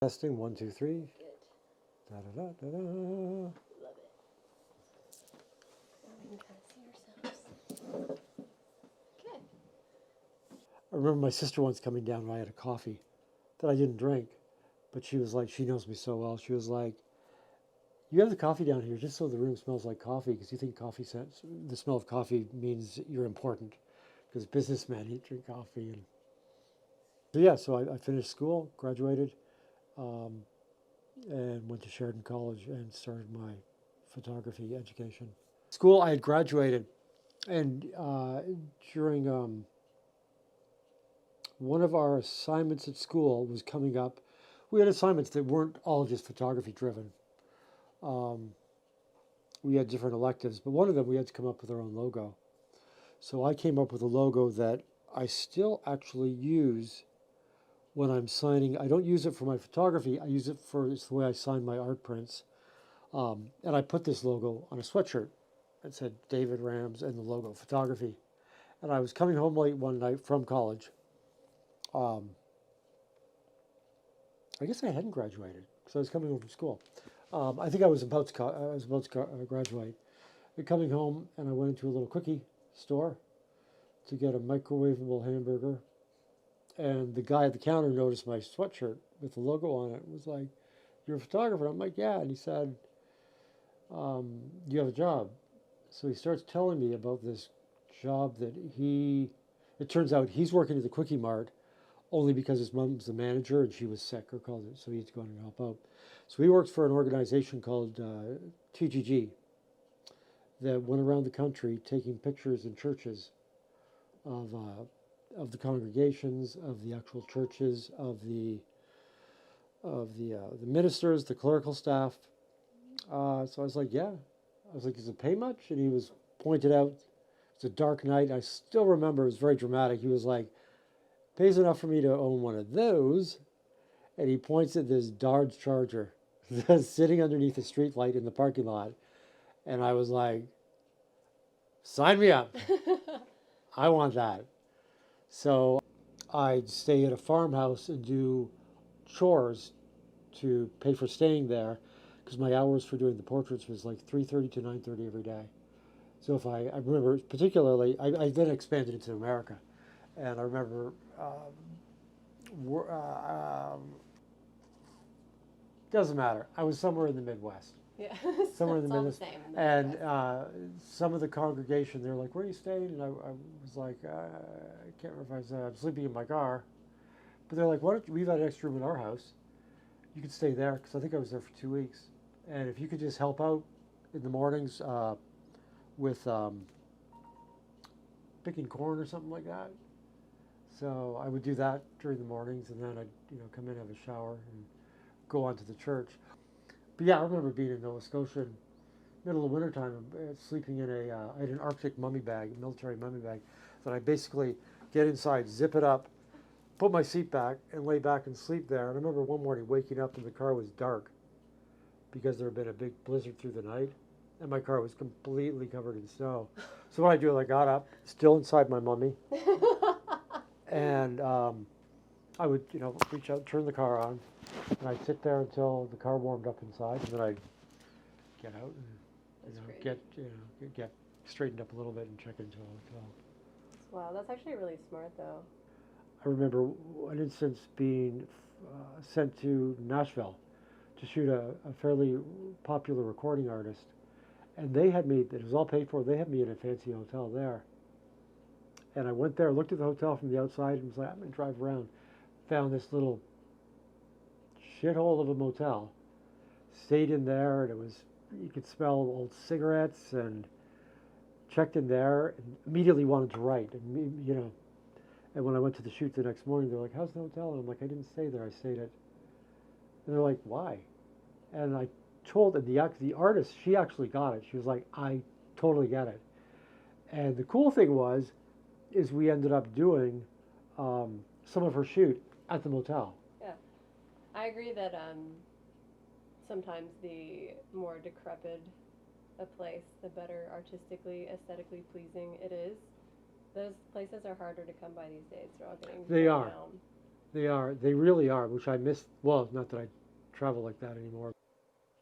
Testing, 1, 2, 3. Good. Da, da, da, da, da. Love it. We can kind of see ourselves. Good. I remember my sister once coming down and I had a coffee that I didn't drink, but she was like, she knows me so well. She was like, you have the coffee down here just so the room smells like coffee because you think coffee scents, the smell of coffee means you're important because businessmen drink coffee. And so, yeah, so I finished school, graduated, um, and went to Sheridan College and started my photography education. School, I had graduated, and during one of our assignments at school was coming up. We had assignments that weren't all just photography driven. Um, we had different electives, but one of them we had to come up with our own logo. So I came up with a logo that I still actually use when I'm signing. I don't use it for my photography. I use it for it's the way I sign my art prints. And I put this logo on a sweatshirt. It said David Rams and the logo photography. And I was coming home late one night from college. Um, I guess I hadn't graduated because I was coming home from school. I think I was about to graduate. And coming home, and I went into a little quickie store to get a microwavable hamburger. And the guy at the counter noticed my sweatshirt with the logo on it. And was like, "You're a photographer?" I'm like, "Yeah." And he said, "You have a job." So he starts telling me about this job that it turns out he's working at the Quickie Mart only because his mom's the manager and she was sick or called it, so he had to go in and help out. So he works for an organization called TGG that went around the country taking pictures in churches of the congregations, of the actual churches, of the ministers, the clerical staff. So I was like, yeah. I was like, does it pay much? And he was pointed out. It's a dark night. I still remember it was very dramatic. He was like, pays enough for me to own one of those. And he points at this Dodge Charger that's sitting underneath a street light in the parking lot. And I was like, sign me up. I want that. So I'd stay at a farmhouse and do chores to pay for staying there because my hours for doing the portraits was like 3:30 to 9:30 every day. So if I remember particularly, I then expanded into America. And I remember doesn't matter. I was somewhere in the Midwest. Yeah. Somewhere in It's the all the Midwest. same in the And Midwest. some of the congregation, they're like, where are you staying? And I was like, I can't remember if I said I'm sleeping in my car. But they're like, why don't you, we've got an extra room in our house. You could stay there because I think I was there for 2 weeks. And if you could just help out in the mornings with picking corn or something like that. So I would do that during the mornings, and then I'd come in, have a shower, and go on to the church. But yeah, I remember being in Nova Scotia, in middle of wintertime, sleeping in I had an Arctic mummy bag, a military mummy bag, that I basically get inside, zip it up, put my seat back, and lay back and sleep there. And I remember one morning waking up and the car was dark because there had been a big blizzard through the night, and my car was completely covered in snow. So what I do is I got up, still inside my mummy, and I would, reach out, turn the car on, and I'd sit there until the car warmed up inside, and then I'd get out and get straightened up a little bit and check into a hotel. Wow, that's actually really smart though. I remember an instance being sent to Nashville to shoot a fairly popular recording artist, and they had me. It was all paid for. They had me in a fancy hotel there, and I went there, looked at the hotel from the outside, and was like, I'm gonna drive around. Found this little shithole of a motel. Stayed in there, and you could smell old cigarettes, and checked in there, and immediately wanted to write, and And when I went to the shoot the next morning, they're like, "How's the hotel?" And I'm like, "I didn't stay there. I stayed at." And they're like, "Why?" And I told, and the artist, she actually got it. She was like, "I totally get it." And the cool thing is we ended up doing some of her shoot at the motel. Yeah, I agree that sometimes the more decrepit a place, the better artistically, aesthetically pleasing it is. Those places are harder to come by these days. They're all getting They torn are. down. They are. They really are, which I miss. Well, not that I travel like that anymore.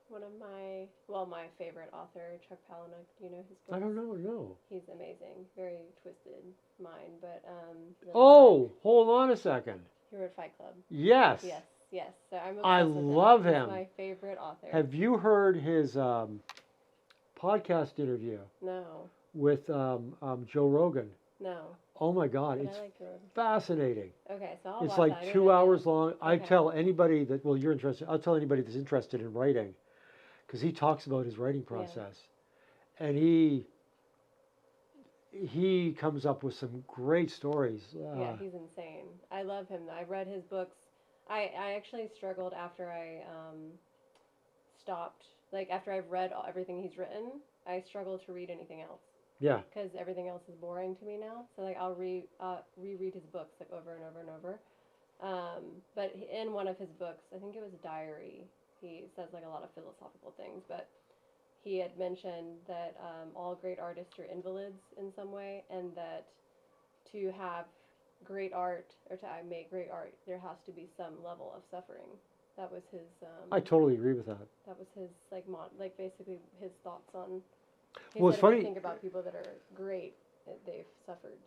One of my, well, my favorite author, Chuck Palahniuk. Do you know his I books? don't know. No. He's amazing. Very twisted mind, but really kind. Oh, hold on a second. He wrote Fight Club. Yes, Yes, yes. So I'm I obsessed with him. love He's him. my favorite author. Have you heard his podcast interview No, with Joe Rogan? no. Oh my God, But it's I like Jordan. fascinating. Okay, so I'll It's watch like that. I didn't 2 hours know long. I Okay. tell anybody that, well, you're interested, I'll tell anybody that's interested in writing, because he talks about his writing Yeah. process. And he comes up with some great stories. Yeah, he's insane. I love him. I read his books. I actually struggled after I stopped. Like after I've read everything he's written, I struggle to read anything else Yeah, because everything else is boring to me now. So like I'll reread his books like over and over and over. But in one of his books, I think it was a diary, he says like a lot of philosophical things, but he had mentioned that all great artists are invalids in some way, and that to have great art or to make great art, there has to be some level of suffering. That was his. I totally agree with that. That was his like basically his thoughts on. He Well, said it's if you funny. think about people that are great, they've suffered.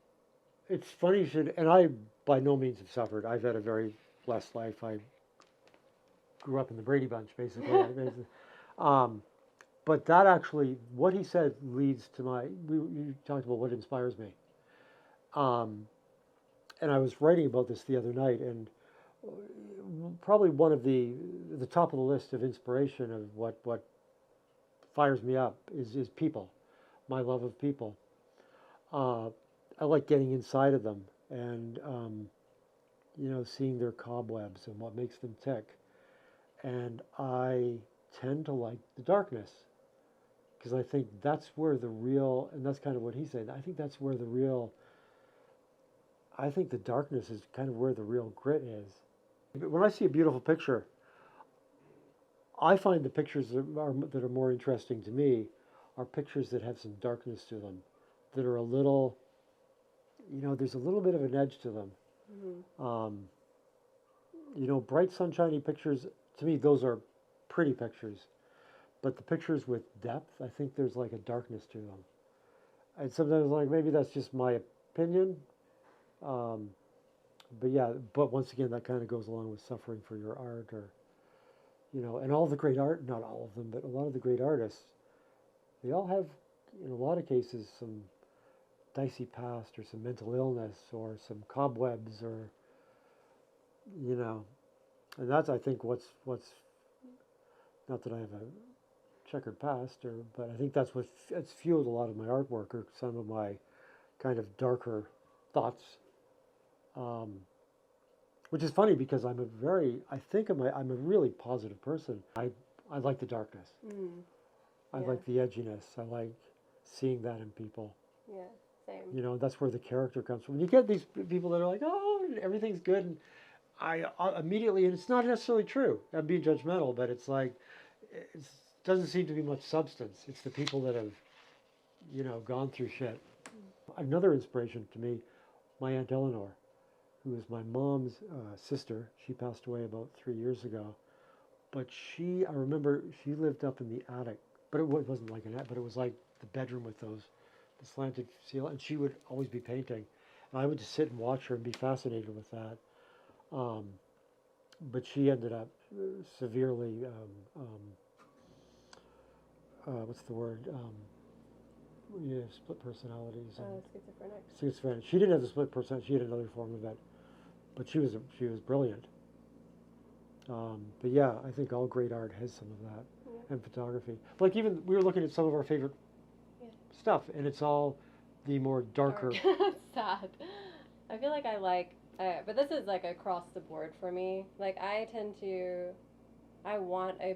It's funny you should, and I by no means have suffered. I've had a very blessed life. I grew up in the Brady Bunch, basically. um, but that actually, what he said leads to you talked about what inspires me. Um, and I was writing about this the other night, and probably one of the top of the list of inspiration of what fires me up is people, my love of people. Uh, I like getting inside of them and seeing their cobwebs and what makes them tick. And I tend to like the darkness because I think that's where the real, and that's kind of what he said. I think that's where the real. I think the darkness is kind of where the real grit is. When I see a beautiful picture, I find the pictures that are more interesting to me are pictures that have some darkness to them, that are a little, there's a little bit of an edge to them. Mm-hmm. Bright sunshiny pictures, to me, those are pretty pictures. But the pictures with depth, I think there's like a darkness to them. And sometimes, like, maybe that's just my opinion. Um, but yeah, but once again, that kind of goes along with suffering for your art, or and all the great art, not all of them, but a lot of the great artists, they all have, in a lot of cases, some dicey past or some mental illness or some cobwebs or, and that's, I think, what's not that I have a checkered past, but I think that's it's fueled a lot of my artwork or some of my kind of darker thoughts. Which is funny because I'm I'm a really positive person. I like the darkness. Mm. I Yeah. like the edginess. I like seeing that in people. Yeah, same. That's where the character comes from. When you get these people that are like, oh, everything's good, and I immediately, and it's not necessarily true. I'm being judgmental, but it's like, it doesn't seem to be much substance. It's the people that have, gone through shit. Another inspiration to me, my Aunt Eleanor, who was my mom's sister. She passed away about 3 years ago. But I remember she lived up in the attic, but it wasn't like an attic, but it was like the bedroom with the slanted ceiling, and she would always be painting. And I would just sit and watch her and be fascinated with that. But she ended up severely, what's the word? Split personalities. Schizophrenic. Schizophrenic. She didn't have the split personality. She had another form of it, but she was brilliant. But yeah, I think all great art has some of that, and photography. Like even we were looking at some of our favorite stuff, and it's all the more darker. Sad. I feel like but this is like across the board for me. Like I want a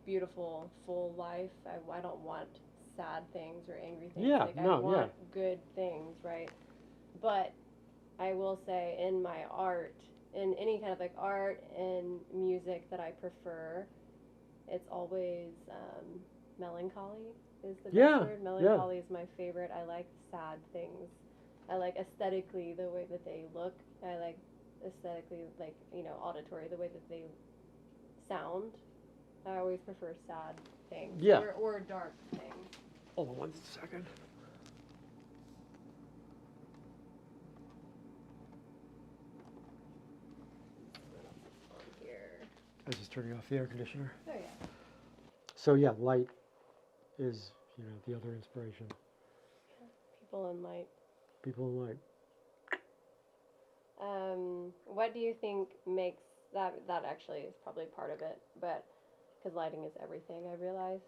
beautiful, full life. I don't want sad things or angry things. Yeah, like, no, I want good things, right? But I will say in my art, in any kind of like art and music that I prefer, it's always melancholy is the best word. Melancholy is my favorite. I like sad things. I like aesthetically the way that they look. I like aesthetically, like, auditory, the way that they sound. I always prefer sad things, Yeah. or dark things. Hold on 1 second. On here. I was just turning off the air conditioner. Oh yeah. So yeah, light is, the other inspiration. People in light. People in light. What do you think makes that? That actually is probably part of it, but because lighting is everything, I realized.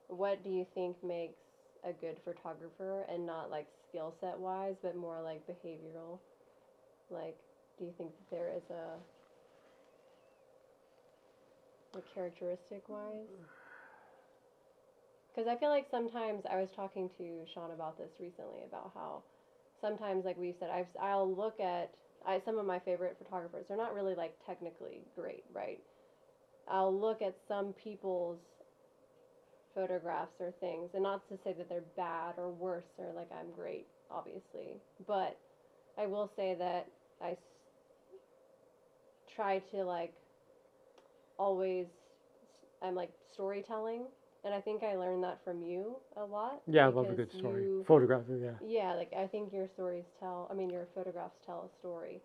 What do you think makes a good photographer, and not like skill set wise, but more like behavioral? Like, do you think that there is a characteristic wise? Because I feel like sometimes I was talking to Sean about this recently, about how sometimes, like we said, I'll look at some of my favorite photographers. They're not really like technically great, right? I'll look at some people's photographs or things, and not to say that they're bad or worse or like I'm great, obviously, but I will say that I try to like always, I'm like storytelling, and I think I learned that from you a lot. Yeah, I love a good story. Photography, yeah. Yeah, like I think your your photographs tell a story.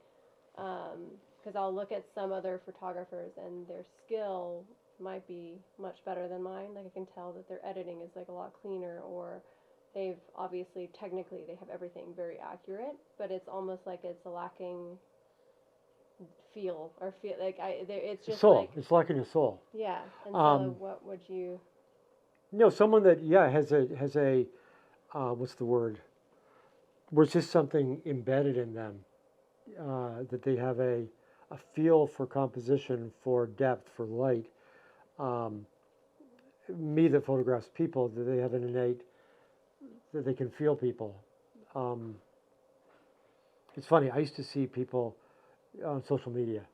Because I'll look at some other photographers and their skill might be much better than mine. Like I can tell that their editing is like a lot cleaner, or they've obviously technically they have everything very accurate, but it's almost like it's lacking feel like it's just soul. like, It's lacking a soul. yeah. And so what would you? Someone that has a what's the word? Where it's just something embedded in them, that they have a feel for composition, for depth, for light. Me that photographs people, that they have an innate, that they can feel people. It's funny, I used to see people on social media.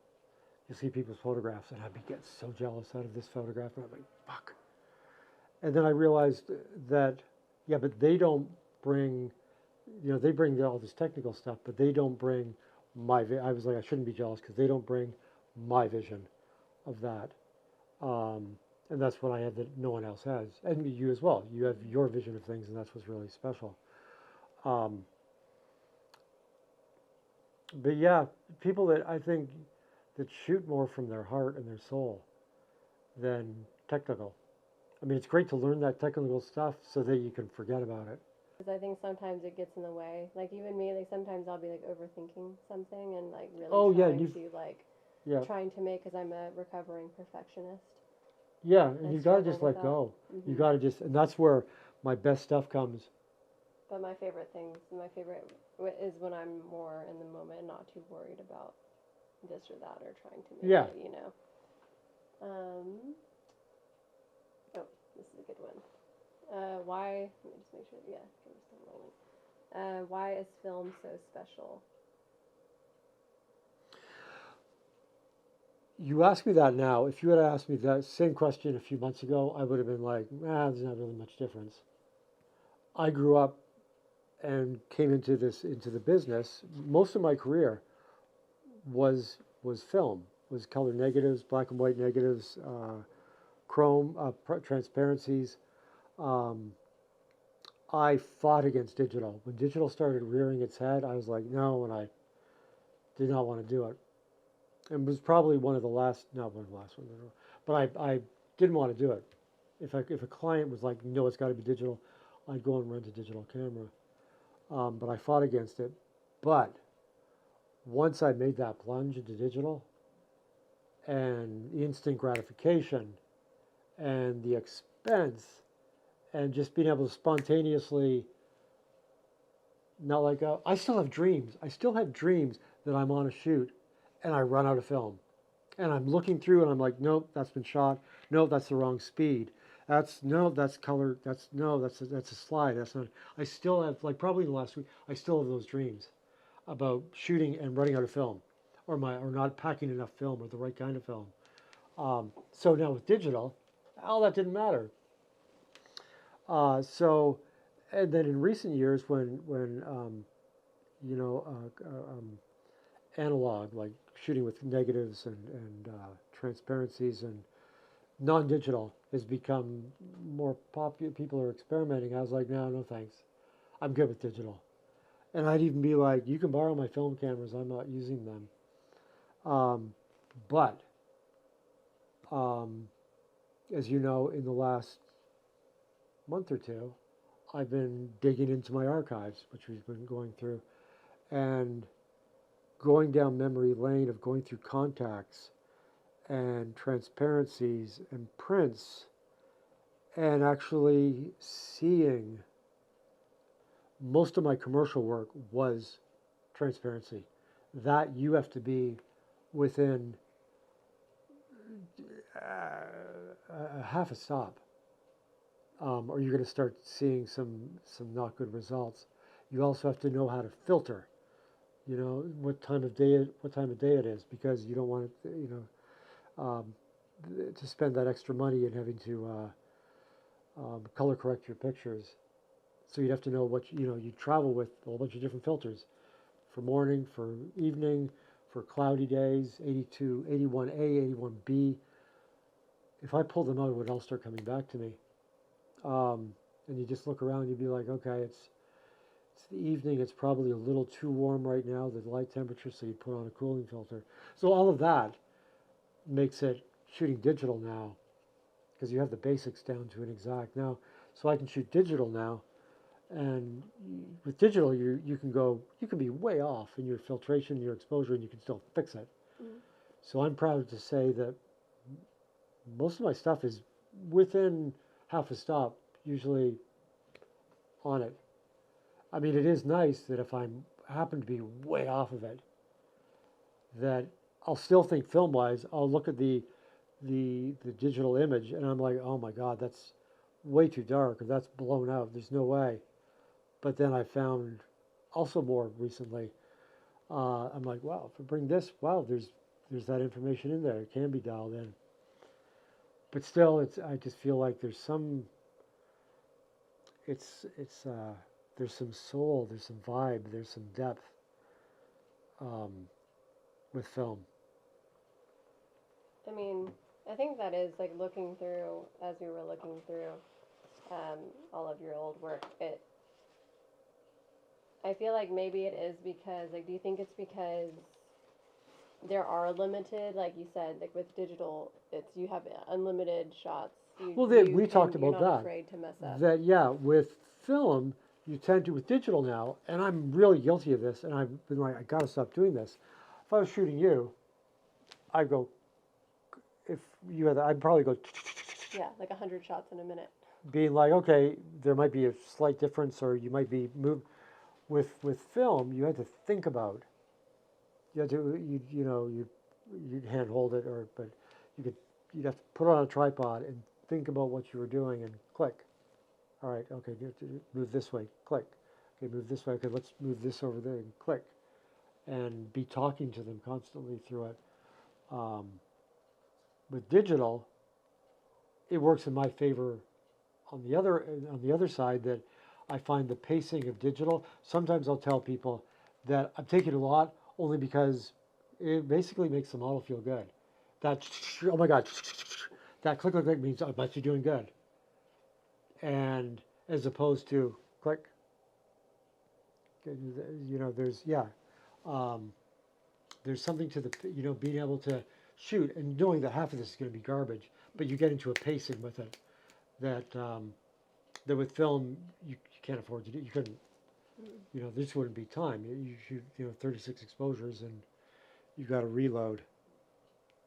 You see people's photographs, and I'd be getting so jealous out of this photograph, and I'm like, fuck. And then I realized that, yeah, but they don't bring, they bring all this technical stuff, but they don't bring I was like, I shouldn't be jealous because they don't bring my vision of that. And that's what I have that no one else has. And you as well. You have your vision of things, and that's what's really special. But yeah, people that I think that shoot more from their heart and their soul than technical. I mean, it's great to learn that technical stuff so that you can forget about it. Because I think sometimes it gets in the way. Like even me, like sometimes I'll be like overthinking something and like really trying to make, because I'm a recovering perfectionist. Yeah, and you gotta just let go. Mm-hmm. You gotta just, and that's where my best stuff comes. But my favorite is when I'm more in the moment, not too worried about this or that or trying to make it, Oh, this is a good one. Why? Let me just make sure. Yeah, I'm still rolling. Why is film so special? You ask me that now. If you had asked me that same question a few months ago, I would have been like, there's not really much difference. I grew up and came into the business. Most of my career was film, was color negatives, black and white negatives, chrome, transparencies. I fought against digital. When digital started rearing its head, I was like, no, and I did not want to do it. And was probably not one of the last ones, but I didn't want to do it. If a client was like, no, it's got to be digital, I'd go and rent a digital camera. But I fought against it. But once I made that plunge into digital, and the instant gratification, and the expense, and just being able to spontaneously, not like, I still have dreams. I still have dreams that I'm on a shoot, and I run out of film. And I'm looking through, and I'm like, nope, that's been shot. Nope, that's the wrong speed. That's color. That's a slide. That's not. I still have, like, probably in the last week, I still have those dreams about shooting and running out of film, or not packing enough film or the right kind of film. So now with digital, all that didn't matter. And then in recent years, when analog, like shooting with negatives and transparencies, and non-digital has become more popular. People are experimenting. I was like, no, no thanks. I'm good with digital. And I'd even be like, you can borrow my film cameras. I'm not using them. But um, as you know, in the last month or two, I've been digging into my archives, which we've been going through, and going down memory lane of going through contacts and transparencies and prints, and actually seeing most of my commercial work was transparency. That you have to be within a half a stop, or you're going to start seeing some not good results. You also have to know how to filter. You know what time of day it is, because you don't want it, to spend that extra money and having to color correct your pictures. So you'd have to know what you travel with a whole bunch of different filters for morning, for evening, for cloudy days, 82, 81A, 81B. If I pull them out, it would all start coming back to me. And you just look around, you'd be like, okay, it's the evening, it's probably a little too warm right now, the light temperature, so you put on a cooling filter. So all of that makes it shooting digital now, because you have the basics down to an exact now. So I can shoot digital now, and with digital, you can be way off in your filtration, your exposure, and you can still fix it. Mm-hmm. So I'm proud to say that most of my stuff is within half a stop, usually on it. I mean, it is nice that if I happen to be way off of it, that I'll still think film-wise. I'll look at the digital image, and I'm like, oh my God, that's way too dark, or that's blown out. There's no way. But then I found also more recently, I'm like, wow, if I bring this, wow, there's that information in there. It can be dialed in. But still, I just feel like there's some, there's some soul, there's some vibe, there's some depth with film. I mean, I think that is like looking through, as we were looking through all of your old work, I feel like maybe it is because, like, do you think it's because there are limited, like you said, like with digital, you have unlimited shots. We talked about you're not afraid to mess up. That, yeah, with film, you tend to, with digital now, and I'm really guilty of this, and I've been like, I gotta stop doing this. If I was shooting you, I'd go, if you had, I'd probably go, yeah, like 100 shots in a minute. Being like, okay, there might be a slight difference, or you might be moved. With film, you had to think about. You had to, you'd hand hold it, but you'd have to put it on a tripod and think about what you were doing and click. All right, okay, you have to move this way, click. Okay, move this way. Okay, let's move this over there and click, and be talking to them constantly through it. With digital, it works in my favor. On the other side, that I find the pacing of digital. Sometimes I'll tell people that I'm taking a lot only because it basically makes the model feel good. That, oh my God, that click, click, click means I bet you're doing good. And as opposed to click, there's something to the, being able to shoot and knowing that half of this is going to be garbage, but you get into a pacing with it that with film you can't afford to do. You couldn't, this wouldn't be time. You shoot, 36 exposures and you got to reload.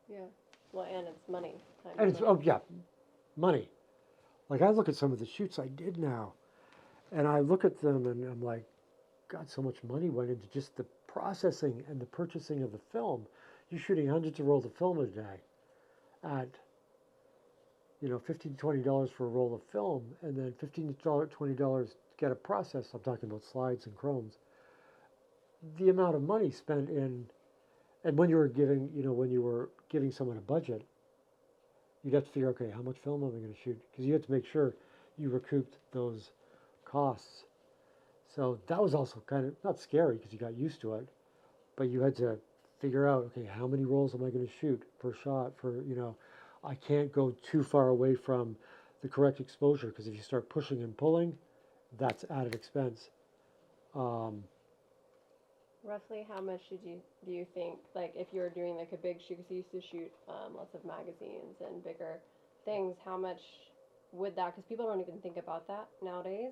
Yeah. Well, and it's money. And it's, money. Like I look at some of the shoots I did now, and I look at them and I'm like, God, so much money went into just the processing and the purchasing of the film. You're shooting hundreds of rolls of film a day at, $15, $20 for a roll of film, and then $15 to $20 to get a process. I'm talking about slides and chromes. The amount of money spent in, and when you were giving someone a budget, you'd have to figure, okay, how much film am I going to shoot? Because you had to make sure you recouped those costs. So that was also kind of not scary because you got used to it, but you had to figure out, okay, how many rolls am I going to shoot per shot for, I can't go too far away from the correct exposure because if you start pushing and pulling, that's added expense. Um, Roughly, how much do you think, like, if you were doing like a big shoot? Because you used to shoot lots of magazines and bigger things. How much would that? Because people don't even think about that nowadays.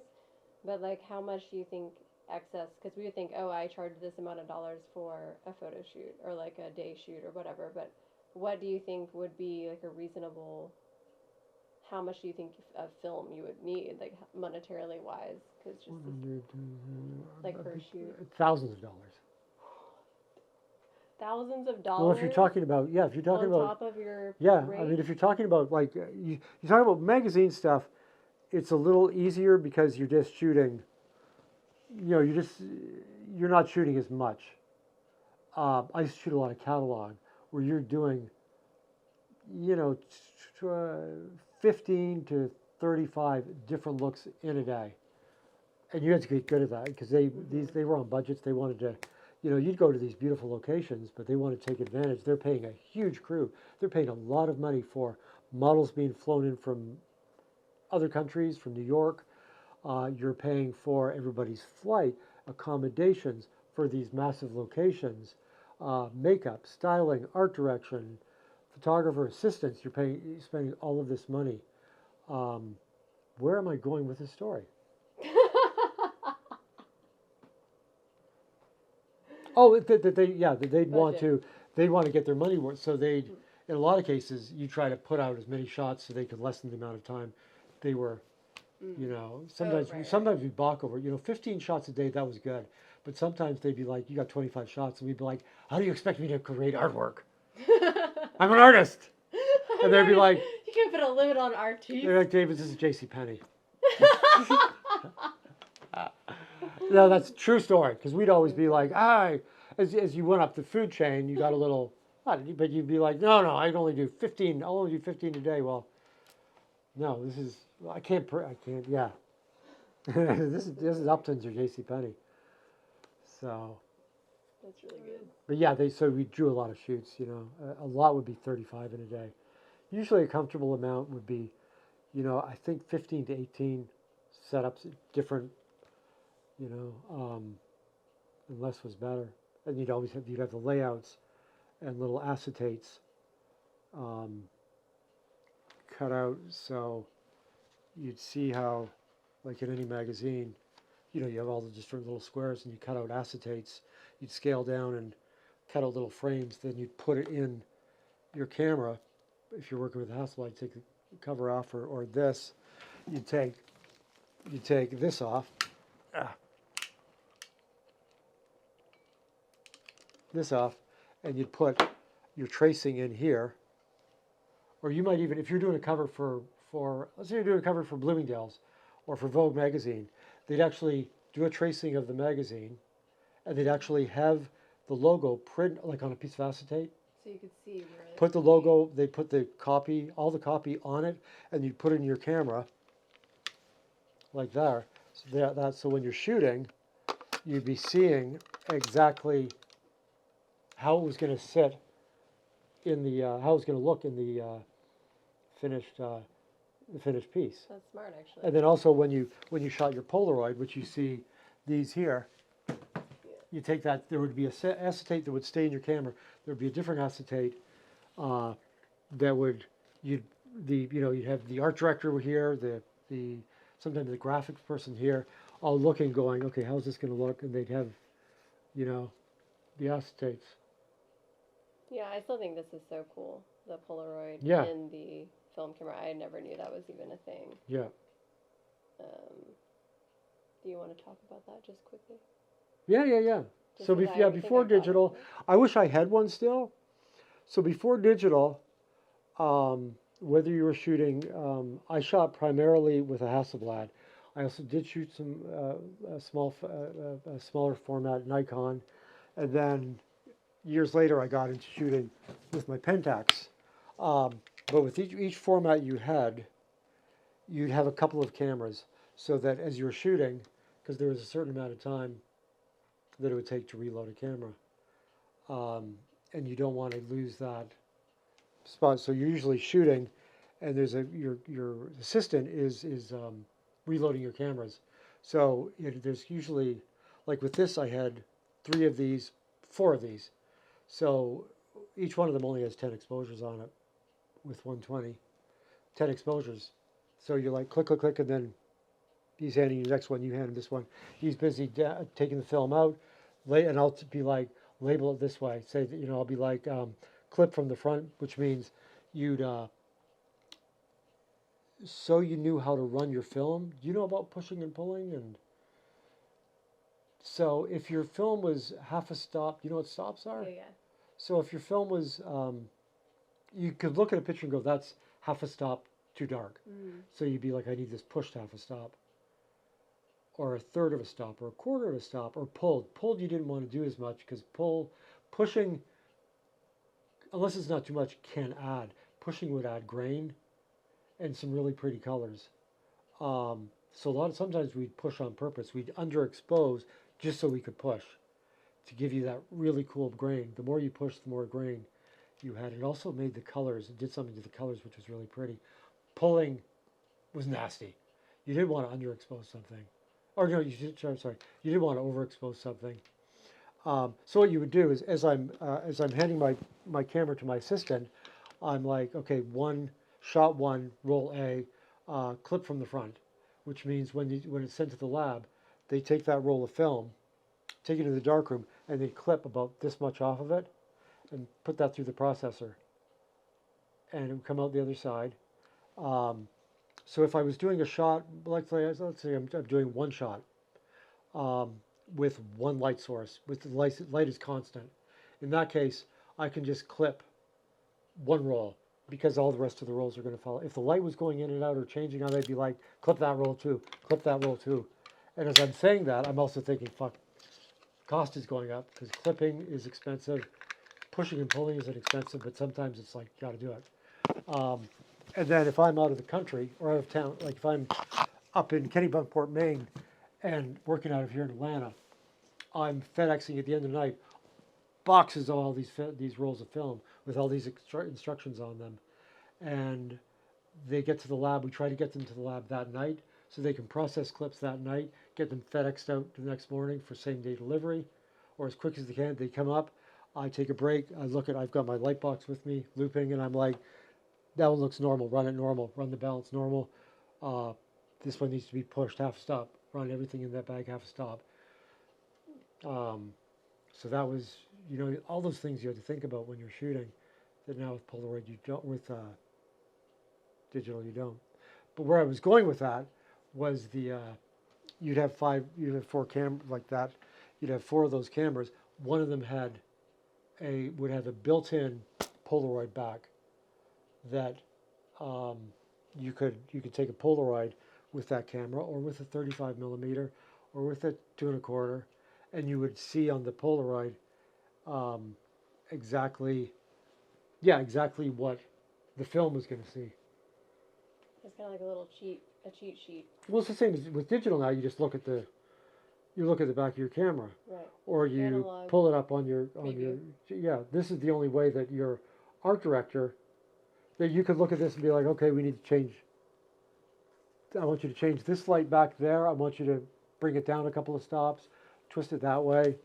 But like, how much do you think excess? Because we would think, oh, I charge this amount of dollars for a photo shoot or like a day shoot or whatever. But what do you think would be like a reasonable? How much do you think of film you would need, like monetarily wise? Because just this, like per shoot, thousands of dollars. thousands of Well, if you're dollars talking about, yeah, if you're talking on about, top of your yeah, I rate. mean, if you're talking about like, you're talking about magazine stuff, it's a little easier because you're just shooting, you're not shooting as much. I used to shoot a lot of catalog where you're doing, you know, 15 to 35 different looks in a day. And you had to get good at that because they were on budgets. They wanted to, you'd go to these beautiful locations, but they want to take advantage. They're paying a huge crew. They're paying a lot of money for models being flown in from other countries, from New York. You're paying for everybody's flight, accommodations for these massive locations, makeup, styling, art direction, photographer assistants. You're spending all of this money. Where am I going with this story? Oh, that they'd want to get their money worth. So in a lot of cases, you try to put out as many shots so they could lessen the amount of time they were, sometimes we balk over, 15 shots a day, that was good. But sometimes they'd be like, you got 25 shots. And we'd be like, how do you expect me to create artwork? I'm an artist. And they'd be like, you can't put a limit on art. They're like, David, this is J.C. Penney. No, that's a true story. Because we'd always be like, as you went up the food chain, you got a little, but you'd be like, no, I can only do 15. I'll only do 15 a day. Well, no, I can't, yeah. this is Upton's or J.C. Penney. So. That's really good. But yeah, so we drew a lot of shoots, a lot would be 35 in a day. Usually a comfortable amount would be, I think 15 to 18 setups, different, and less was better. And you'd have the layouts and little acetates cut out. So you'd see how, like in any magazine, you have all the different little squares and you cut out acetates. You'd scale down and cut out little frames. Then you'd put it in your camera. If you're working with a Hasselblad, take the cover off, or this. You take this off. This off, and you'd put your tracing in here. Or you might even, if you're doing a cover for let's say you're doing a cover for Bloomingdale's or for Vogue magazine, they'd actually do a tracing of the magazine, and they'd actually have the logo print like on a piece of acetate. So you could see where. Put the logo. They put the copy, all the copy on it, and you put it in your camera, like that. So when you're shooting, you'd be seeing exactly how it was going to sit in the how it was going to look in the finished piece. That's smart, actually. And then also when you shot your Polaroid, which you see these here, you take that. There would be a acetate that would stay in your camera. There would be a different acetate that would you'd have the art director here, the sometimes the graphics person here, all looking, going, okay, how's this going to look? And they'd have, the acetates. Yeah, I still think this is so cool. The Polaroid in the film camera. I never knew that was even a thing. Yeah. Do you want to talk about that just quickly? Yeah. So before digital, I wish I had one still. So before digital, whether you were shooting, I shot primarily with a Hasselblad. I also did shoot some smaller format Nikon, and then years later I got into shooting with my Pentax. But with each format you'd have a couple of cameras, so that as you were shooting, because there was a certain amount of time that it would take to reload a camera. and you don't want to lose that spot. So you're usually shooting, and there's your assistant is reloading your cameras. So there's usually, like with this, I had 3 of these, 4 of these. So each one of them only has 10 exposures on it with 120, 10 exposures. So you're like click, click, click, and then he's handing you the next one, you hand him this one. He's busy taking the film out, and I'll be like, label it this way. Say that, I'll be like, clip from the front, which means you'd, so you knew how to run your film. Do you know about pushing and pulling? And so if your film was half a stop, you know what stops are? Yeah, yeah. So if your film was, you could look at a picture and go, that's half a stop too dark. So you'd be like, I need this pushed half a stop, or a third of a stop, or a quarter of a stop, or pulled. Pulled you didn't want to do as much because pushing, unless it's not too much, can add. Pushing would add grain and some really pretty colors. So sometimes we'd push on purpose. We'd underexpose just so we could push to give you that really cool grain. The more you push, the more grain you had. It also made the colors. It did something to the colors, which was really pretty. Pulling was nasty. You didn't want to underexpose something, or no, sorry, you didn't want to overexpose something. So what you would do is, as I'm handing my camera to my assistant, I'm like, okay, shot one, roll A, clip from the front, which means when it's sent to the lab, they take that roll of film, take it to the darkroom, and they clip about this much off of it, and put that through the processor, and it would come out the other side. So if I was doing a shot, let's say I'm doing one shot with one light source, with the light is constant. In that case, I can just clip one roll because all the rest of the rolls are going to follow. If the light was going in and out or changing, I might be like, clip that roll too, clip that roll too. And as I'm saying that, I'm also thinking, fuck, cost is going up because clipping is expensive, pushing and pulling isn't expensive, but sometimes it's like, you got to do it. And then if I'm out of the country or out of town, like if I'm up in Kennebunkport, Maine, and working out of here in Atlanta, I'm FedExing at the end of the night boxes of all these rolls of film with all these instructions on them, and they get to the lab. We try to get them to the lab that night so they can process clips that night, get them FedExed out the next morning for same day delivery, or as quick as they can. They come up, I take a break, I've got my light box with me, looping, and I'm like, that one looks normal, run it normal, run the balance normal. This one needs to be pushed half a stop, run everything in that bag half a stop. So that was, all those things you have to think about when you're shooting that now with Polaroid you don't, with digital you don't. But where I was going with that was you'd have 4 cameras like that. You'd have 4 of those cameras. One of them would have a built-in Polaroid back that you could take a Polaroid with that camera, or with a 35 millimeter, or with a 2 1/4, and you would see on the Polaroid exactly what the film was going to see. It's kind of like a cheat sheet. Well, it's the same as with digital now. You just look at the back of your camera, right? Or you Analog pull it up on your preview. This is the only way that your art director, that you could look at this and be like, okay, we need to change. I want you to change this light back there. I want you to bring it down a couple of stops, twist it that way.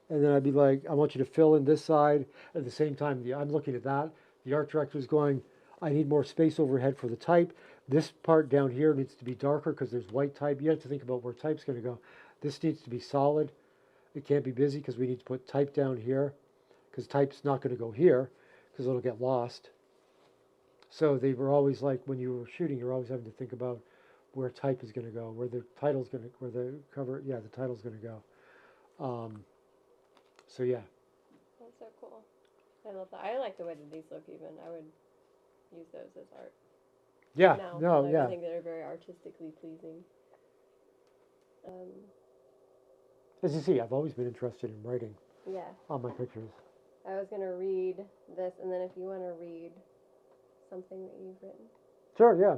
And then I'd be like, I want you to fill in this side. At the same time, I'm looking at that. The art director is going, I need more space overhead for the type. This part down here needs to be darker because there's white type. You have to think about where type's going to go. This needs to be solid. It can't be busy because we need to put type down here, because type's not going to go here because it'll get lost. So they were always like, when you were shooting, you're always having to think about where type is going to go, where the title's going to, where the cover, the title's going to go. So yeah. That's so cool. I love that. I like the way that these look even. I would use those as art. Yeah, now. no, Like, yeah. I think they're very artistically pleasing. As you see, I've always been interested in writing Yeah. on my pictures. I was going to read this, and then if you want to read something that you've written. Sure, yeah.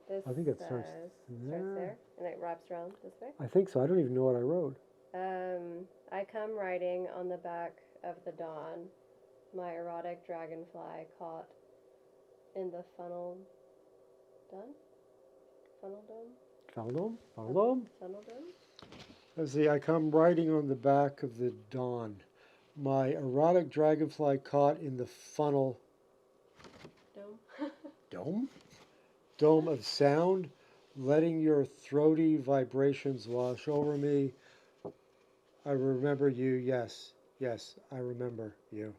This I think it starts there, and it wraps around this way. I think so. I don't even know what I wrote. I come riding on the back of the dawn, my erotic dragonfly caught in the funnel dome? Funnel dome? Found them? Funnel dome? Let's see, I come riding on the back of the dawn. My erotic dragonfly caught in the funnel Dome? dome? Dome of sound, letting your throaty vibrations wash over me. I remember you, yes, yes, I remember you.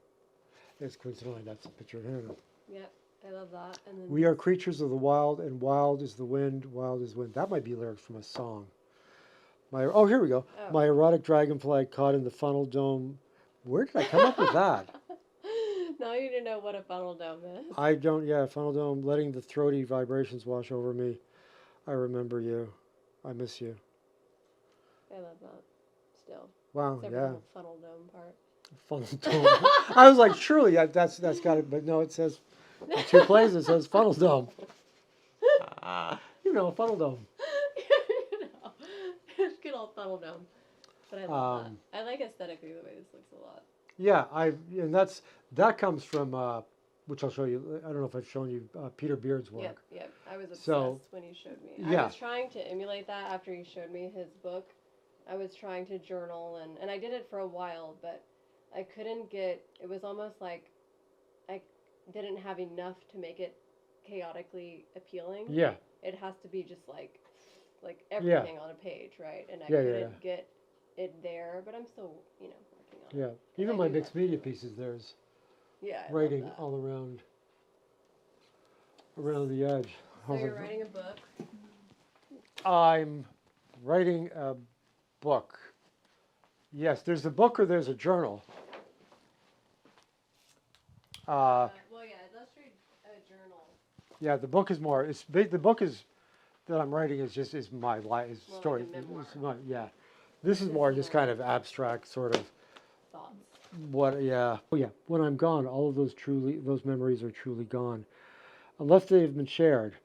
It's coincidentally, that's a picture of him. Yep, I love that. And then We are creatures of the wild, and wild is the wind, wild is wind. That might be lyrics from a song. Oh, here we go. oh. My erotic dragonfly caught in the funnel dome. Where did I come up with that? Now you need to know what a funnel dome is. I don't, yeah, funnel dome, letting the throaty vibrations wash over me. I remember you. I miss you. I love that. Still. Wow, Except yeah. for the funnel dome part. Funnel dome. I was like, surely that's got it, but no, it says, in 2 places it says funnel dome. Funnel dome. You know, good old funnel dome. But I love that. I like aesthetically the way this looks a lot. Yeah, and that comes from which I'll show you. I don't know if I've shown you Peter Beard's work. Yep. I was obsessed So, when you showed me. yeah. I was trying to emulate that after you showed me his book. I was trying to journal and I did it for a while, but I couldn't get. It was almost like I didn't have enough to make it chaotically appealing. Yeah. It has to be just like everything on a page, right? And I Yeah, couldn't get it there, but I'm still, working on it. Yeah. Even my mixed media pieces, there's Yeah, I love writing that. all around the edge. So you're writing a book. I'm writing a book. Yes, there's a book or there's a journal. Well, yeah, let's read a journal. Yeah, the book is more. The book is that I'm writing is my life story. Like a memoir. Yeah, this is more just kind of abstract sort of. Thoughts. What? Yeah. Oh yeah. When I'm gone, all of those memories are truly gone, unless they have been shared.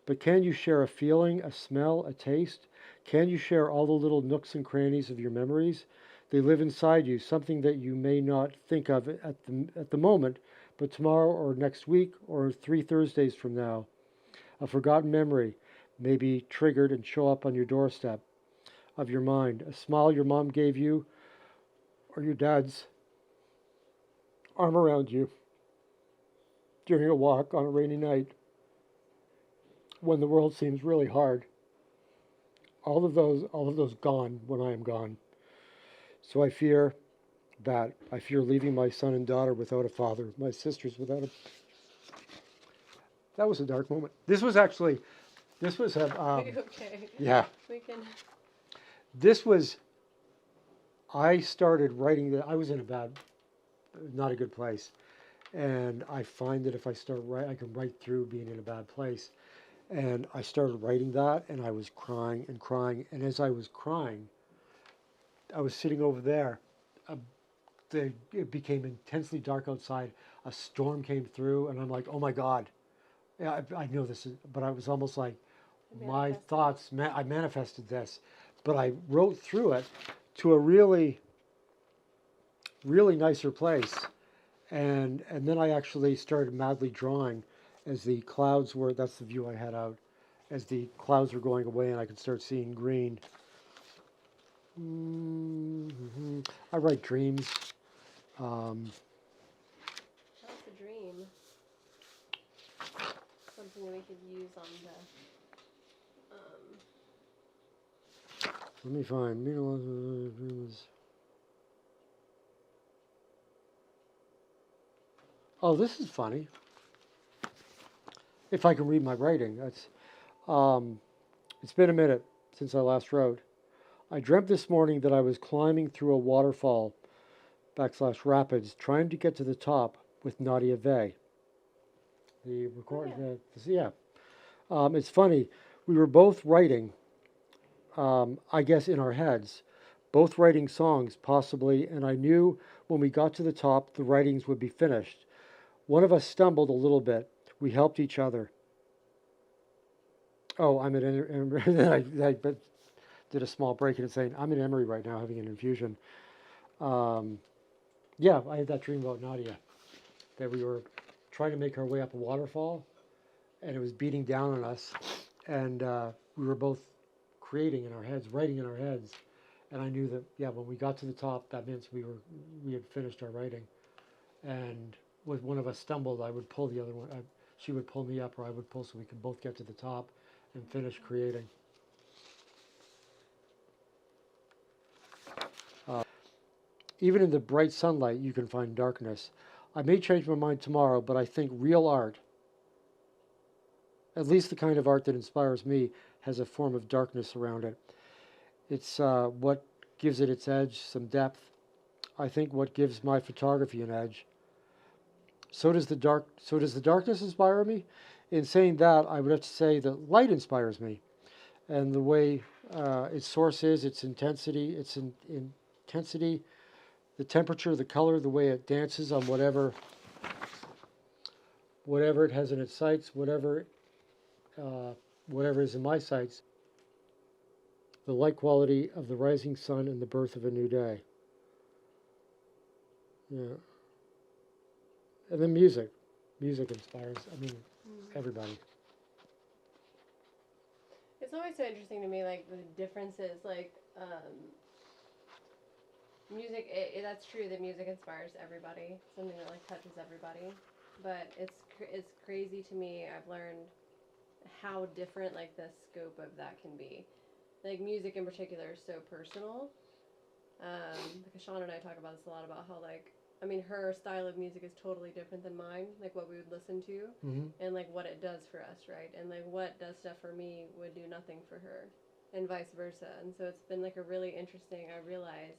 But can you share a feeling, a smell, a taste? Can you share all the little nooks and crannies of your memories? They live inside you, something that you may not think of at the moment, but tomorrow or next week or 3 Thursdays from now. A forgotten memory may be triggered and show up on your doorstep of your mind. A smile your mom gave you or your dad's arm around you during a walk on a rainy night when the world seems really hard. All of those gone when I am gone. So I fear leaving my son and daughter without a father, my sisters without a. That was a dark moment. This was Are you okay? yeah. We can. This was. I started writing I was in not a good place, and I find that if I start I can write through being in a bad place, and I started writing that, and I was crying and crying, and as I was crying, I was sitting over there. It became intensely dark outside. A storm came through, and I'm like, oh my God. Yeah, I know this but I was almost like my thoughts. I manifested this, but I wrote through it to a really, really nicer place, and then I actually started madly drawing as the clouds were. That's the view I had out, as the clouds were going away, and I could start seeing green. Mm-hmm. I write dreams. What's a dream? Something we could use on the. Let me find. Dreams. Oh, this is funny. If I can read my writing, that's. It's been a minute since I last wrote. I dreamt this morning that I was climbing through a waterfall, /rapids, trying to get to the top with Nadia Vey. The record, yeah. It's funny. We were both writing, I guess, in our heads, both writing songs, possibly, and I knew when we got to the top, the writings would be finished. One of us stumbled a little bit. We helped each other. Oh, I'm at, but did a small break in saying, I'm in Emory right now having an infusion. Um, yeah, I had that dream about Nadia, that we were trying to make our way up a waterfall, and it was beating down on us, and we were both creating in our heads, writing in our heads, and I knew that, yeah, when we got to the top, that meant we had finished our writing, and when one of us stumbled, I would pull the other one. She would pull me up, or I would pull, so we could both get to the top and finish creating. Even in the bright sunlight, you can find darkness. I may change my mind tomorrow, but I think real art, at least the kind of art that inspires me, has a form of darkness around it. It's what gives it its edge, some depth. I think what gives my photography an edge. So does the darkness inspire me? In saying that, I would have to say that light inspires me, and the way its source is, its intensity, the temperature, the color, the way it dances on whatever it has in its sights, whatever is in my sights, the light quality of the rising sun and the birth of a new day. Yeah. And then music. Music inspires, everybody. It's always so interesting to me, like the differences, like music. That's true that music inspires everybody. Something that like touches everybody, but it's crazy to me. I've learned how different like the scope of that can be. Like music in particular is so personal. Because Sean and I talk about this a lot about how like her style of music is totally different than mine, like what we would listen to, and like what it does for us, right? And like what does stuff for me would do nothing for her, and vice versa. And so it's been like a really interesting. I realize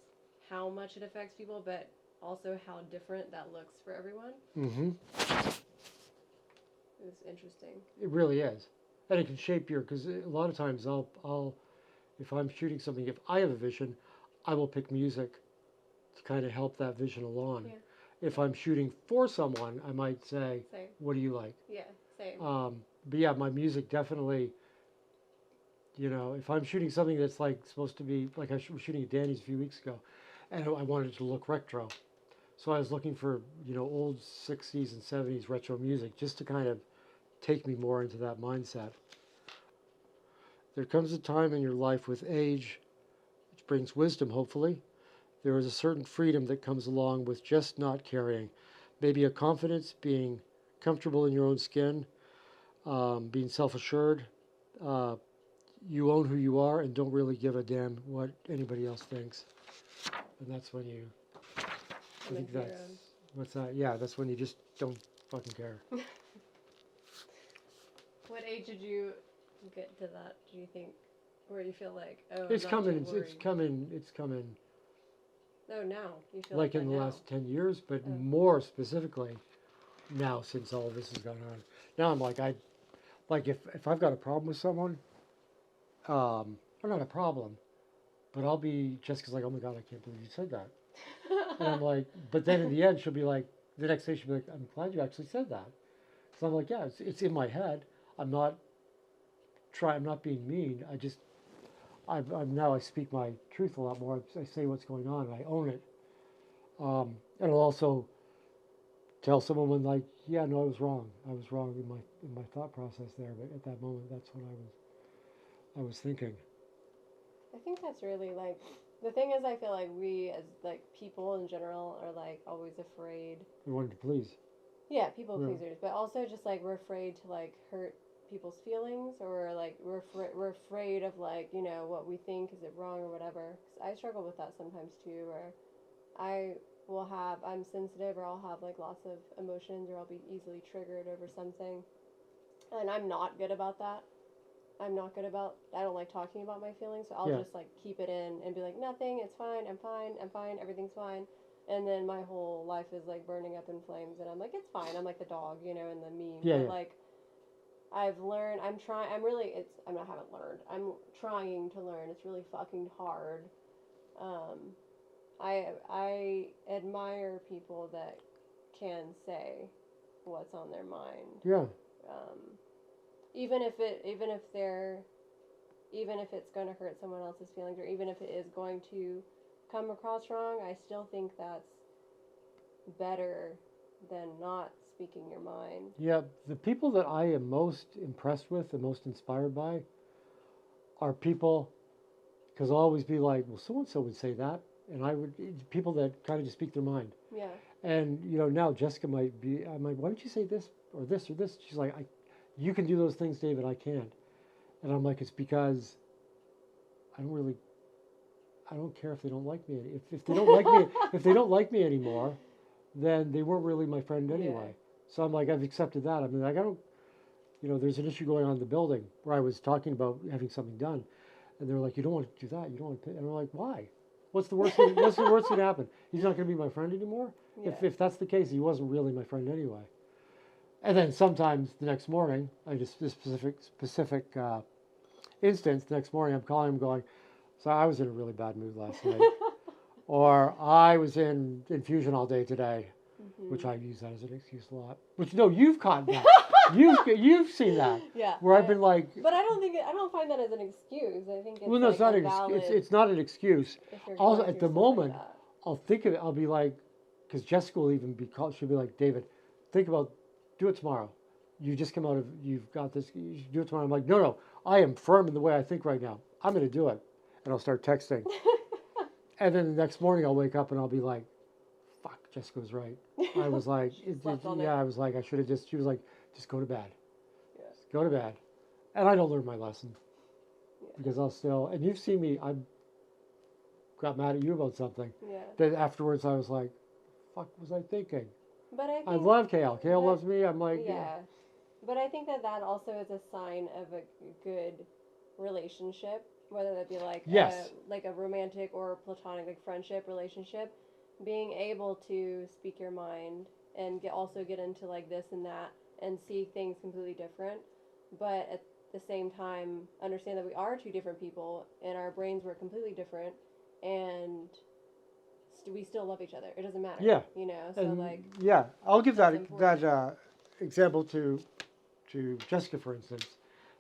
how much it affects people, but also how different that looks for everyone. Mm-hmm. It's interesting. It really is, and it can shape because a lot of times I'll if I'm shooting something, if I have a vision, I will pick music to kind of help that vision along. Yeah. If I'm shooting for someone, I might say, Same. what do you like? Yeah, same. But yeah, my music definitely, if I'm shooting something that's like supposed to be, like I was shooting at Danny's a few weeks ago, and I wanted it to look retro. So I was looking for, old 60s and 70s retro music just to kind of take me more into that mindset. There comes a time in your life with age, which brings wisdom, hopefully. There is a certain freedom that comes along with just not carrying. Maybe a confidence, being comfortable in your own skin, being self-assured. You own who you are and don't really give a damn what anybody else thinks. And that's when you, I think what's that? Yeah, that's when you just don't fucking care. What age did you get to that, do you think, where you feel like, It's coming. It's coming. Oh, now you feel like like in the now. last 10 years, but more specifically now since all of this has gone on. Now I'm like if I've got a problem with someone, or not a problem, but I'll be Jessica's like, oh my God, I can't believe you said that. And I'm like, but then in the end she'll be like, the next day she'll be like, I'm glad you actually said that. So I'm like, yeah, it's in my head. I'm not being mean. I'm now I speak my truth a lot more. I say what's going on and I own it. And I'll also tell someone when like, yeah, no, I was wrong. I was wrong in my thought process there. But at that moment, that's what I was thinking. I think that's really like the thing is I feel like we as like people in general are like always afraid. We wanted to please. Yeah, people pleasers, but also just like we're afraid to like hurt people's feelings, or like we're afraid of like what we think, is it wrong or whatever. 'Cause I struggle with that sometimes too, where I'm sensitive, or I'll have like lots of emotions, or I'll be easily triggered over something, and I'm not good about that. I don't like talking about my feelings, so I'll just like keep it in and be like, nothing, it's fine, I'm fine, everything's fine. And then my whole life is like burning up in flames, and I'm like, it's fine. I'm like the dog, in the meme. Yeah, but like, I've learned, I'm not haven't learned. I'm trying to learn. It's really fucking hard. I admire people that can say what's on their mind. Yeah. Even if they're even if it's going to hurt someone else's feelings, or even if it is going to come across wrong, I still think that's better than not speaking your mind. Yeah, the people that I am most impressed with and most inspired by are people, because I'll always be like, well, so and so would say that, and I would people that kind of just speak their mind. Yeah. And now Jessica might be. I'm like, why don't you say this or this or this? She's like, you can do those things, David. I can't. And I'm like, it's because I don't really. I don't care if they don't like me. If they don't like me, if they don't like me anymore, then they weren't really my friend anyway. Yeah. So I'm like, I've accepted that. I mean, like, I don't. There's an issue going on in the building where I was talking about having something done, and they're like, you don't want to do that. You don't want to. And I'm like, why? What's the worst thing? What's the worst thing to happen? He's not going to be my friend anymore. Yeah. If that's the case, he wasn't really my friend anyway. And then sometimes the next morning, I just this specific instance. The next morning, I'm calling him, going, "So I was in a really bad mood last night, or I was in infusion all day today," which I use that as an excuse a lot. Which no, you've caught that. You've seen that. Yeah. Where I've been like. But I don't find that as an excuse. I think it's well, no, like it's not a an valid. excuse. It's not an excuse. Also, at the moment, like I'll think of it. I'll be like, because Jessica will even be called. She'll be like, David, think about, do it tomorrow. You just come out of, you've got this. You should do it tomorrow. I'm like, no, I am firm in the way I think right now. I'm going to do it, and I'll start texting. And then the next morning, I'll wake up and I'll be like, fuck, Jessica was right. I was like, I was like, I should have just. She was like, just go to bed. Yeah. Just go to bed, and I don't learn my lesson. Because I'll still, and you've seen me, I got mad at you about something. Yeah. Then afterwards I was like, fuck was I thinking? But I love Kale. Kale loves me. I'm like, yeah. But I think that also is a sign of a good relationship, whether that be like like a romantic or platonic, like friendship relationship, being able to speak your mind and also get into like this and that and see things completely different, but at the same time understand that we are two different people and our brains were completely different, and we still love each other. It doesn't matter. Yeah. So and like. Yeah, I'll give that important. example to Jessica, for instance,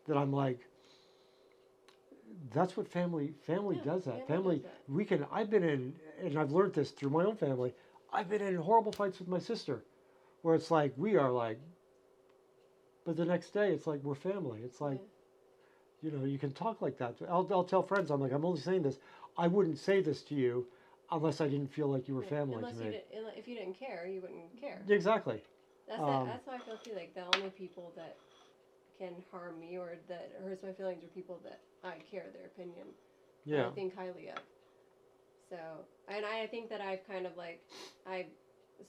that I'm like, that's what family does that. Family does that. We can. I've been in, and I've learned this through my own family. I've been in horrible fights with my sister, where it's like we are like. But the next day, it's like we're family. It's like, you can talk like that. I'll tell friends, I'm like, I'm only saying this. I wouldn't say this to you unless I didn't feel like you were family to me. If you didn't care, you wouldn't care. Exactly. That's how I feel too. Like the only people that can harm me or that hurts my feelings are people that I care their opinion. Yeah. I think highly of. So, and I think that I've kind of like, I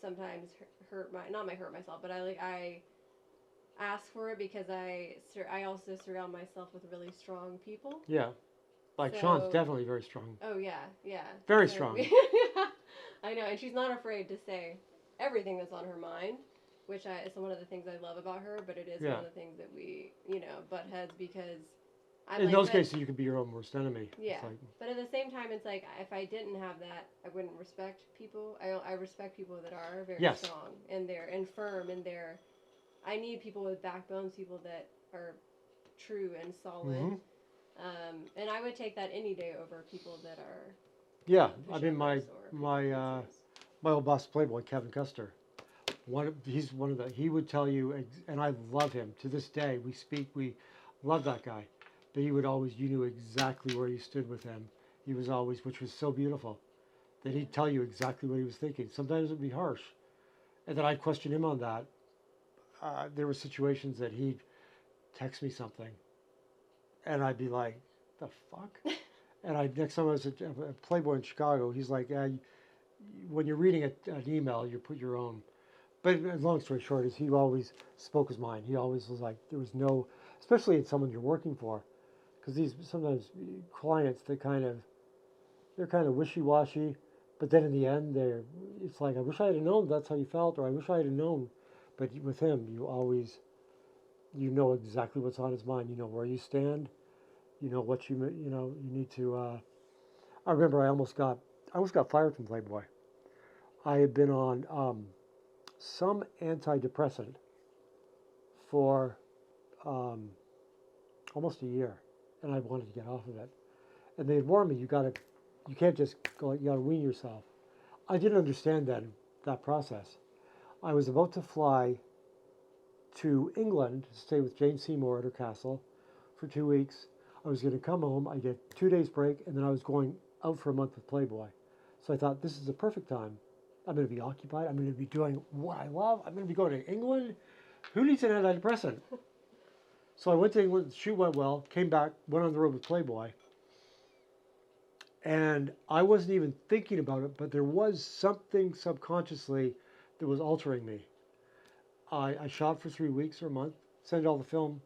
sometimes hurt myself, but I ask for it because I also surround myself with really strong people. Yeah. Like Sean's definitely very strong. Oh yeah. Very strong. I know, and she's not afraid to say everything that's on her mind, which is one of the things I love about her, but it is one of the things that we, butt heads because in those cases you could be your own worst enemy. Yeah. But at the same time, it's like if I didn't have that, I wouldn't respect people. I respect people that are very strong and firm and I need people with backbones, people that are true and solid. Mm-hmm. And I would take that any day over people that are. Yeah, I mean my old boss, Playboy, Kevin Custer. He's one of the. He would tell you, and I love him to this day. We speak. We love that guy, but he would always. You knew exactly where you stood with him. He was always, which was so beautiful, that he'd tell you exactly what he was thinking. Sometimes it'd be harsh, and then I'd question him on that. There were situations that he'd text me something, and I'd be like, "The fuck." And next time I was at Playboy in Chicago, he's like, when you're reading an email, you put your own. But long story short, is he always spoke his mind. He always was like, there was no, especially in someone you're working for, because these sometimes clients, they're kind of wishy-washy, but then in the end, it's like, I wish I had known that's how you felt, or I wish I had known. But with him, you always, know exactly what's on his mind. You know where you stand. You know what you need to. I remember I almost got fired from Playboy. I had been on some antidepressant for almost a year, and I wanted to get off of it. And they had warned me, you can't just go, you gotta wean yourself. I didn't understand that process. I was about to fly to England to stay with Jane Seymour at her castle for 2 weeks. I was going to come home, I get 2 days break, and then I was going out for a month with Playboy. So I thought, this is the perfect time. I'm going to be occupied. I'm going to be doing what I love. I'm going to be going to England. Who needs an antidepressant? So I went to England. The shoot went well. Came back. Went on the road with Playboy. And I wasn't even thinking about it, but there was something subconsciously that was altering me. I shot for 3 weeks or a month, sent all the film,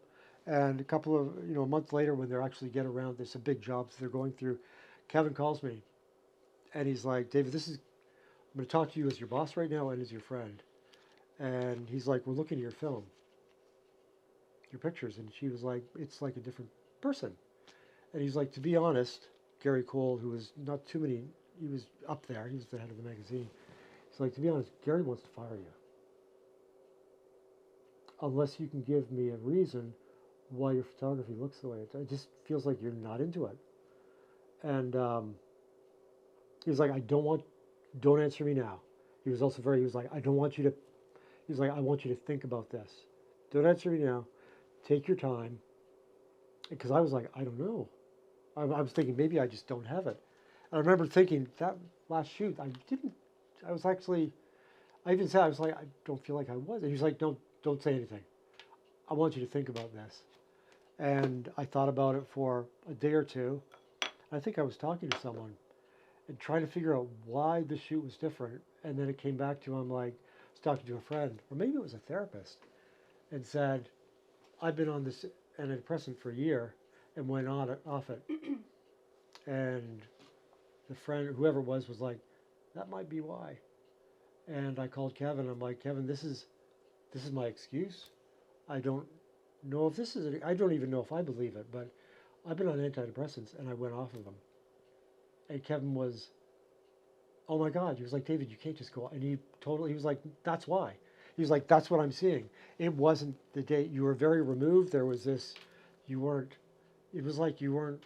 and a month later, when they're actually get around, there's some big jobs they're going through. Kevin calls me, and he's like, David, I'm going to talk to you as your boss right now and as your friend. And he's like, we're looking at your film, your pictures. And she was like, it's like a different person. And he's like, to be honest, Gary Cole, who was he was up there, he was the head of the magazine. He's like, to be honest, Gary wants to fire you. Unless you can give me a reason why your photography looks the way it just feels like you're not into it. And he was like, don't answer me now. He was like, I don't want you to, he was like, I want you to think about this. Don't answer me now. Take your time. Because I was like, I don't know. I was thinking maybe I just don't have it. And I remember thinking that last shoot, I even said, I was like, I don't feel like I was. And he was like, don't say anything. I want you to think about this. And I thought about it for a day or two. I think I was talking to someone and trying to figure out why the shoot was different. And then it came back to, I was talking to a friend, or maybe it was a therapist, and said, I've been on this antidepressant for a year and went off it. And the friend, whoever it was like, that might be why. And I called Kevin. I'm like, Kevin, this is my excuse. I don't know if I don't even know if I believe it, but I've been on antidepressants and I went off of them. And Kevin was, oh my God. He was like, David, you can't just go. And he was like, that's why. He was like, that's what I'm seeing. It wasn't the day, you were very removed. There was this, it was like you weren't,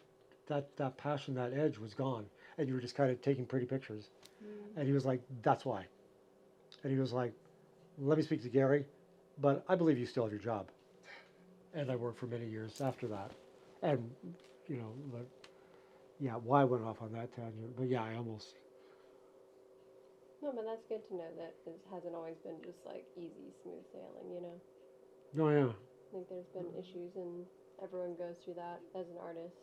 that passion, that edge was gone. And you were just kind of taking pretty pictures. Mm. And he was like, that's why. And he was like, let me speak to Gary, but I believe you still have your job. And I worked for many years after that. And, why I went off on that tangent. But yeah, No, but that's good to know that it hasn't always been just like easy, smooth sailing, Oh, yeah. I think there's been issues and everyone goes through that as an artist.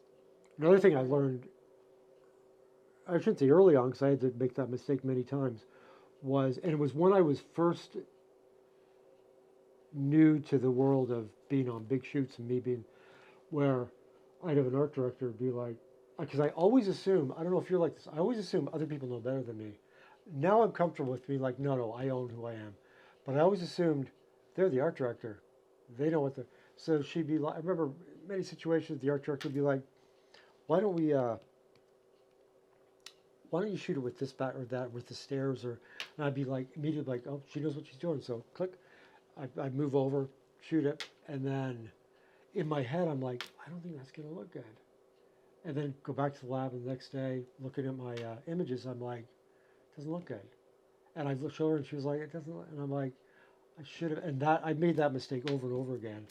Another thing I learned, I shouldn't say early on because I had to make that mistake many times, and it was when I was first new to the world of being on big shoots and me being, where I'd have an art director be like, because I always assume, I don't know if you're like this, I always assume other people know better than me. Now I'm comfortable with being like, no, I own who I am. But I always assumed they're the art director. They know what so she'd be like, I remember many situations the art director would be like, why don't you shoot it with this bat or that, with the stairs, and I'd be like, immediately like, oh, she knows what she's doing. So click, I'd move over, shoot it, and then in my head, I'm like, I don't think that's going to look good. And then go back to the lab the next day, looking at my images, I'm like, it doesn't look good. And I showed her, and she was like, it doesn't look, and I'm like, I should have, and I made that mistake over and over again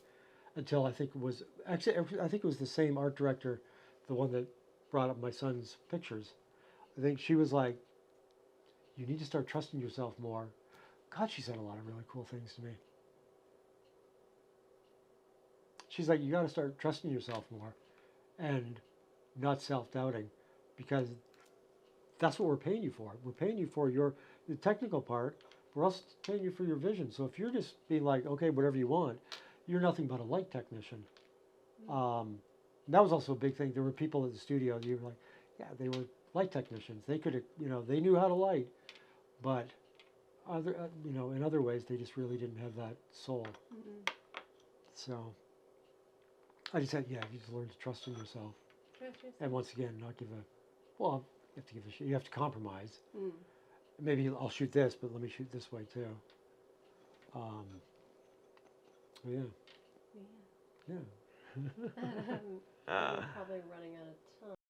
until I think it was the same art director, the one that brought up my son's pictures. I think she was like, you need to start trusting yourself more. God, she said a lot of really cool things to me. She's like, you got to start trusting yourself more and not self-doubting, because that's what we're paying you for. We're paying you for the technical part. We're also paying you for your vision. So if you're just being like, okay, whatever you want, you're nothing but a light technician. That was also a big thing. There were people at the studio, you were like, yeah, they were light technicians. They could have, they knew how to light, but in other ways, they just really didn't have that soul. Mm-hmm. So I just said, you just learn to trust in yourself. And once again, not give you have to give a shit. You have to compromise. Mm. Maybe I'll shoot this, but let me shoot this way too. Yeah. We're probably running out of time.